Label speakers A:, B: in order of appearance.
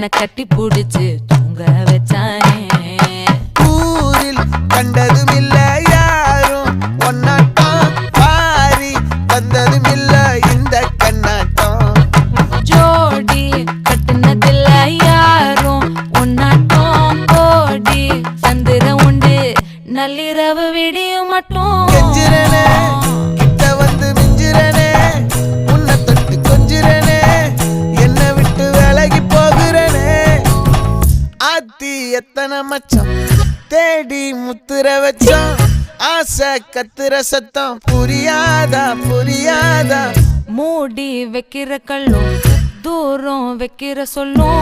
A: என்ன கட்டி புடிச்சு தூங்க வச்சானே.
B: ஊரில் கண்டதும் இல்ல யாரும் ஒன்னாட்டம், பாரி வந்ததும் இல்ல இந்த கண்ணாட்டம்.
A: ஜோடி கட்டுனதில்ல யாரும் ஒன்னாட்டம், கோடி சந்திர உண்டு நள்ளிரவு விடியும் மட்டும்.
B: கெஞ்சிரனே கிட்ட வந்து மிஞ்சிரனே, உன்னை தொட்டு கொஞ்சிரனே, என்னை விட்டு விலகி போகிறனே. ஆத்தி எத்தனை மச்சம் தேடி முத்துற வச்சோம், ஆசை கத்துற சத்தம் புரியாதா புரியாதா.
A: மூடி வைக்கிற கல்லும் தூரம் வைக்கிற சொல்லும்